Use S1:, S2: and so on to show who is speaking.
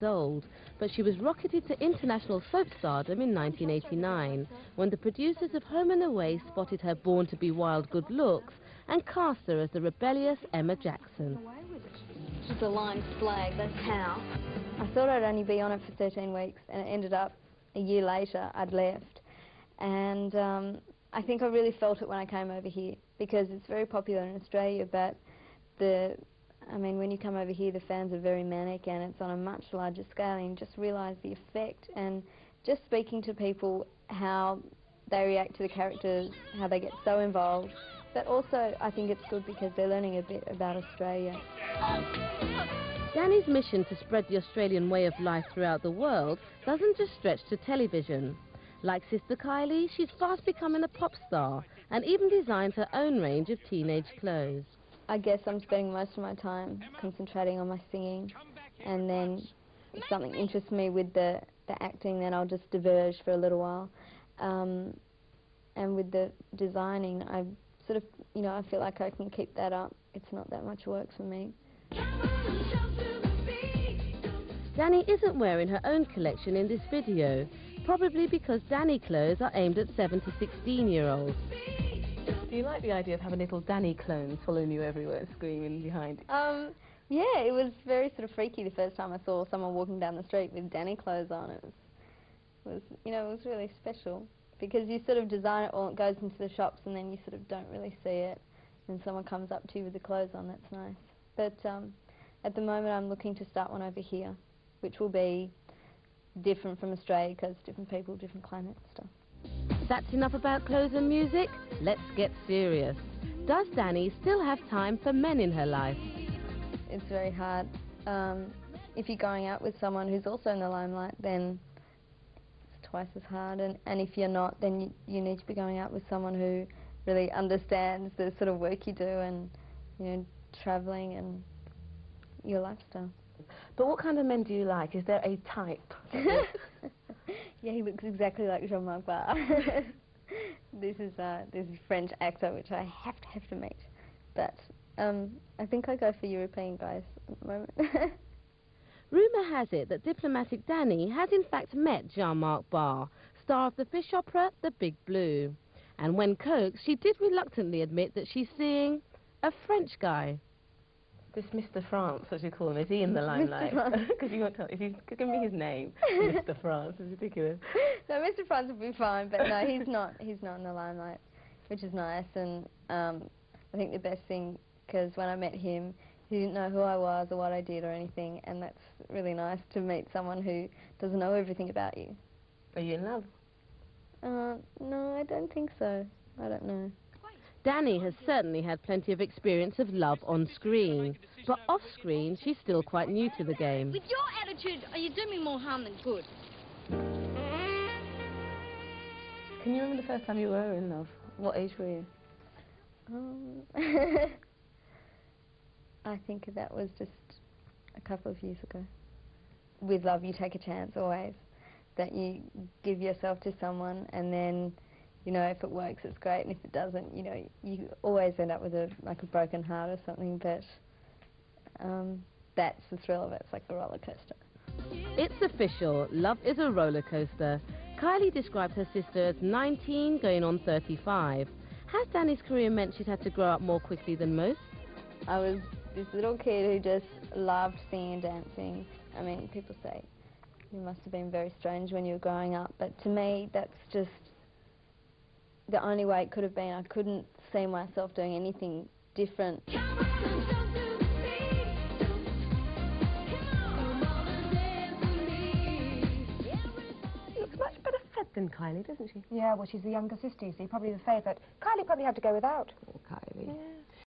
S1: old, but she was rocketed to international soap stardom in 1989 when the producers of Home and Away spotted her born to be wild good looks and cast her as the rebellious Emma Jackson.
S2: She's a line flag, that's how.
S3: I thought I'd only be on it for 13 weeks, and it ended up a year later I'd left. And I think I really felt it when I came over here, because it's very popular in Australia, but I mean, when you come over here, the fans are very manic, and it's on a much larger scale, and you just realise the effect. And just speaking to people, how they react to the characters, how they get so involved. But also, I think it's good because they're learning a bit about Australia.
S1: Dannii's mission to spread the Australian way of life throughout the world doesn't just stretch to television. Like sister Kylie, she's fast becoming a pop star and even designs her own range of teenage clothes.
S3: I guess I'm spending most of my time concentrating on my singing, and then if something interests me with the acting, then I'll just diverge for a little while. And with the designing, I sort of, you know, I feel like I can keep that up. It's not that much work for me.
S1: Dannii isn't wearing her own collection in this video, probably because Dannii clothes are aimed at 7 to 16-year-olds.
S4: Do you like the idea of having little Dannii clones following you everywhere, screaming behind you?
S3: Yeah, it was very sort of freaky the first time I saw someone walking down the street with Dannii clothes on. It was, you know, it was really special, because you sort of design it all, it goes into the shops, and then you sort of don't really see it, and someone comes up to you with the clothes on. That's nice. But at the moment I'm looking to start one over here, which will be different from Australia, because different people, different climate and stuff.
S1: That's enough about clothes and music. Let's get serious. Does Dannii still have time for men in her life?
S3: It's very hard. If you're going out with someone who's also in the limelight, then it's twice as hard. And if you're not, then you need to be going out with someone who really understands the sort of work you do, and, you know, travelling and your lifestyle.
S4: But what kind of men do you like? Is there a type?
S3: Yeah, he looks exactly like Jean-Marc Barr. This is a French actor, which I have to meet. But I think I go for European guys at the moment.
S1: Rumour has it that diplomatic Dannii has in fact met Jean-Marc Barr, star of the fish opera The Big Blue. And when coaxed, she did reluctantly admit that she's seeing a French guy.
S4: This Mr. France, as you call him, is he in the limelight? Because you won't tell. If you could give me his name, Mr. France, is ridiculous.
S3: No, Mr. France would be fine, but no, he's not. He's not in the limelight, which is nice. And I think the best thing, because when I met him, he didn't know who I was or what I did or anything, and that's really nice to meet someone who doesn't know everything about you.
S4: Are you in love?
S3: No, I don't think so. I don't know.
S1: Dannii has certainly had plenty of experience of love on screen, but off screen she's still quite new to the game.
S2: With your attitude, you do me more harm than good.
S4: Can you remember the first time you were in love? What age were you?
S3: I think that was just a couple of years ago. With love, you take a chance always, that you give yourself to someone, and then, you know, if it works, it's great, and if it doesn't, you know, you always end up with a broken heart or something. But that's the thrill of it. It's like a roller coaster.
S1: It's official. Love is a roller coaster. Kylie described her sister as 19, going on 35. Has Dannii's career meant she's had to grow up more quickly than most?
S3: I was this little kid who just loved singing and dancing. I mean, people say you must have been very strange when you were growing up, but to me, that's just the only way it could have been. I couldn't see myself doing anything different.
S4: Looks much better fed than Kylie, doesn't she?
S5: Yeah, well, she's the younger sister, you see, probably the favourite. Kylie probably had to go without.
S4: Oh, Kylie.
S5: Yeah.